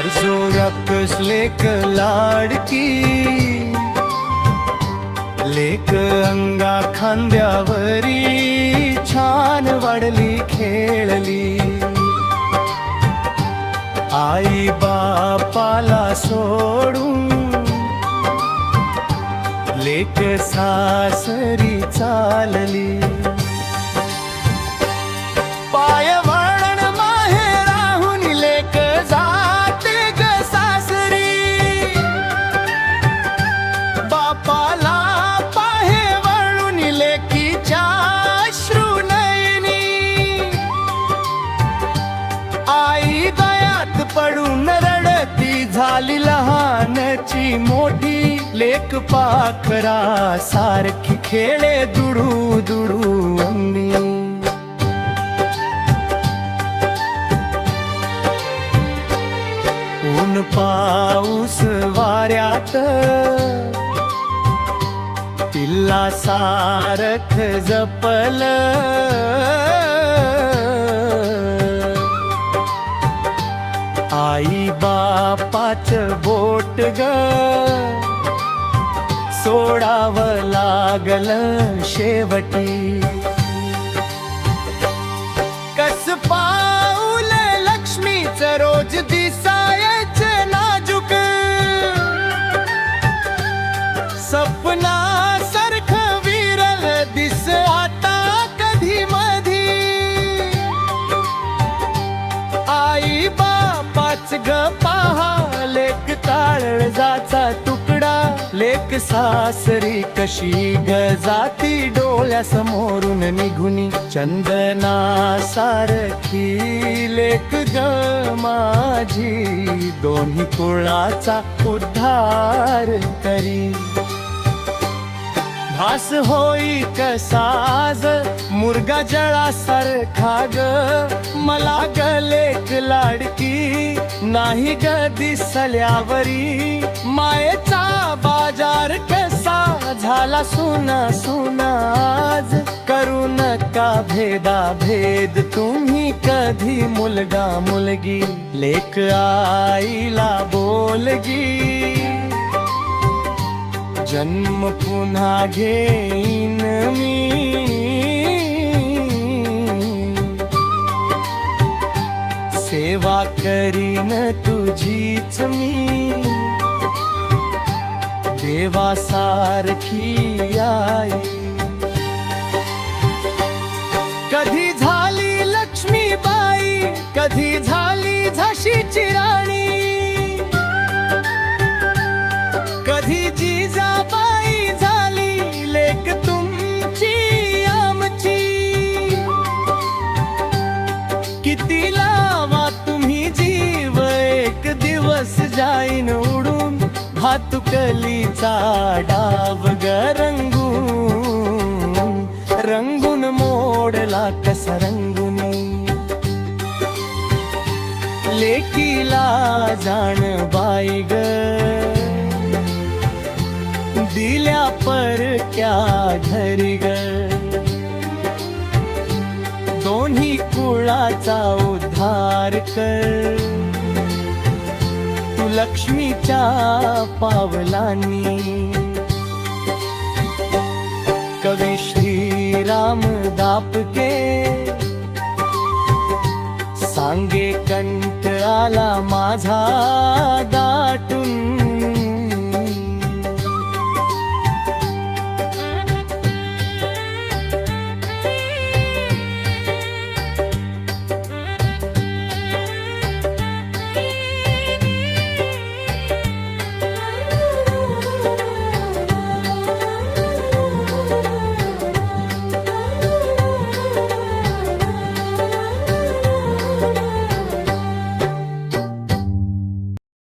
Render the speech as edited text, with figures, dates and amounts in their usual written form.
जोराकस लेक लाडकी, लेक अंगा खांद्यावरी छान वाढली खेळली. आई बापाला सोडून लेक सासरी चालली. आई दयात पडून रडती झाली लहानची मोठी. लेक पाखरा सारखी खेळे दुडू दुडू अंगणी. ऊन पाऊस वाऱ्यात तिला सारख जपलं. आई बापाचं बोट ग सोडावं लागलं शेवटी. कस पाऊल लक्ष्मीचं रोज दिसायचं नाजूक, सपना सारखं विरल दिस आता कधी मधी. आई बापाच ग पहा लेक काळजाचा तुकडा. लेक सासरी कशी ग जाती डोळ्यासमोरून निघुनी. चंदना सारखी लेक ग माझी, दोन्ही कुळाचा उद्धार करी. भास होई कसाज मुर्गा जळासारखा ग मला ग लेक लाडकी. नाही ग दिसल्यावरी मायेचा बाजार कसा झाला सुना सुना. आज करू नका भेदा भेद तुम्ही कधी मुलगा मुलगी. लेक आईला बोलगी जन्म पुन्हा घेईन मी. सेवा करीन तुझीच मी, देवासारखी आई. कधी झाली लक्ष्मीबाई, कधी झाली झाशीची राणी, कधी जिजाबाई झाली लेक तुमची आमची. किती लावा तुम्ही जीव एक दिवस जाईन उडून. भातुकलीचा डाव ग रंगून, रंगून मोडला कसा रंगुनी. लेकीला जाण बाई ग दिल्या परक्या घरी ग. दोन्ही कुळाचा उद्धार कर तू लक्ष्मीच्या पावलांनी. कवी श्रीराम दापके सांगे कंठ आला माझा दाटून.